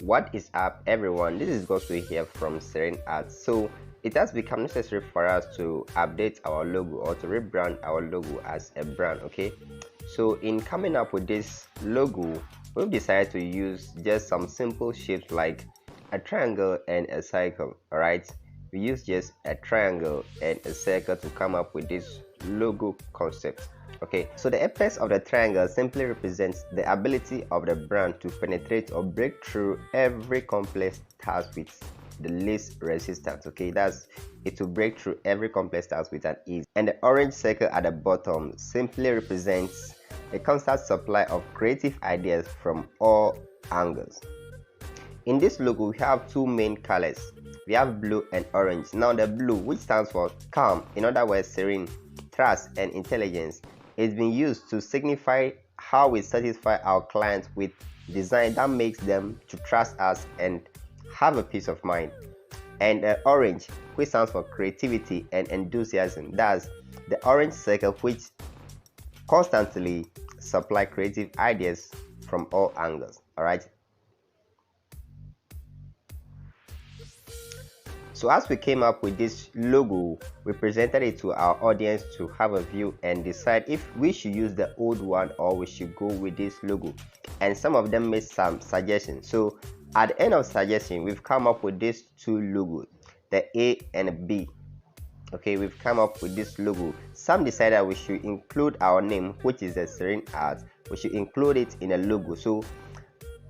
What is up, everyone? This is Gospel here from Serene Arts. So it has become necessary for us to update our logo or to rebrand our logo as a brand. Okay, so in coming up with this logo, we've decided to use just some simple shapes like a triangle and a circle. All right, we use just a triangle and a circle to come up with this logo concept. Okay, so the apex of the triangle simply represents the ability of the brand to penetrate or break through every complex task with the least resistance. Okay, that's it, to break through every complex task with an ease. And the orange circle at the bottom simply represents a constant supply of creative ideas from all angles. In this logo, we have two main colors. We have blue and orange. Now the blue, which stands for calm, in other words serene, trust and intelligence, is being used to signify how we satisfy our clients with design that makes them to trust us and have a peace of mind. And orange, which stands for creativity and enthusiasm, that's the orange circle, which constantly supply creative ideas from all angles. All right, so as we came up with this logo, we presented it to our audience to have a view and decide if we should use the old one or we should go with this logo. And some of them made some suggestions. So at the end of suggestion, we've come up with these two logos, the A and B. Okay, we've come up with this logo. Some decided we should include our name, which is the Serene Arts. We should include it in a logo. So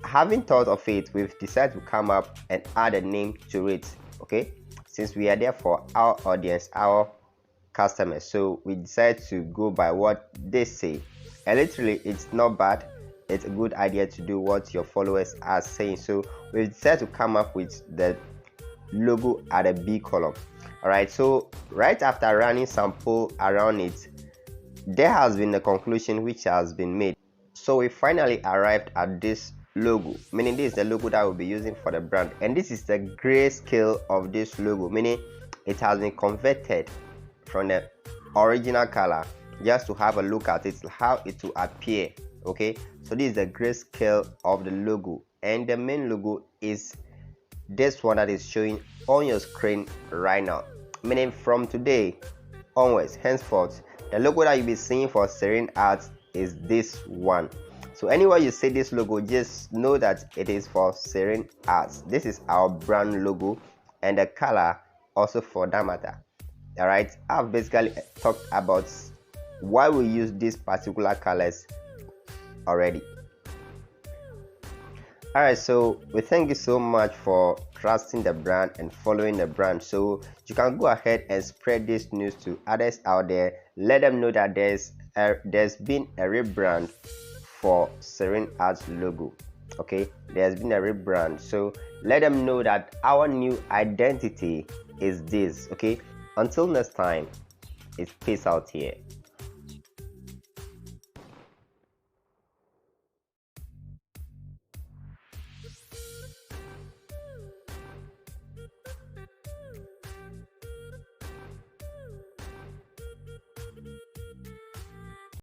having thought of it, we've decided to come up and add a name to it. Okay, since we are there for our audience, our customers, so we decided to go by what they say. And literally, it's not bad. It's a good idea to do what your followers are saying. So we decided to come up with the logo at a B column. All right, so right after running some poll around it, there has been a conclusion which has been made. So we finally arrived at this logo, meaning this is the logo that we'll be using for the brand, and this is the grayscale of this logo, meaning it has been converted from the original color just to have a look at it, how it will appear. Okay, so this is the grayscale of the logo, and the main logo is this one that is showing on your screen right now, meaning from today onwards, henceforth, the logo that you'll be seeing for Serene Arts is this one. So anywhere you see this logo, just know that it is for Serene Arts. This is our brand logo, and the color also for that matter. All right, I've basically talked about why we use these particular colors already. All right, so we thank you so much for trusting the brand and following the brand. So you can go ahead and spread this news to others out there. Let them know that there's been a rebrand for Serene Arts logo. Okay, there's been a rebrand, so let them know that our new identity is this. Okay, until next time, it's peace out here.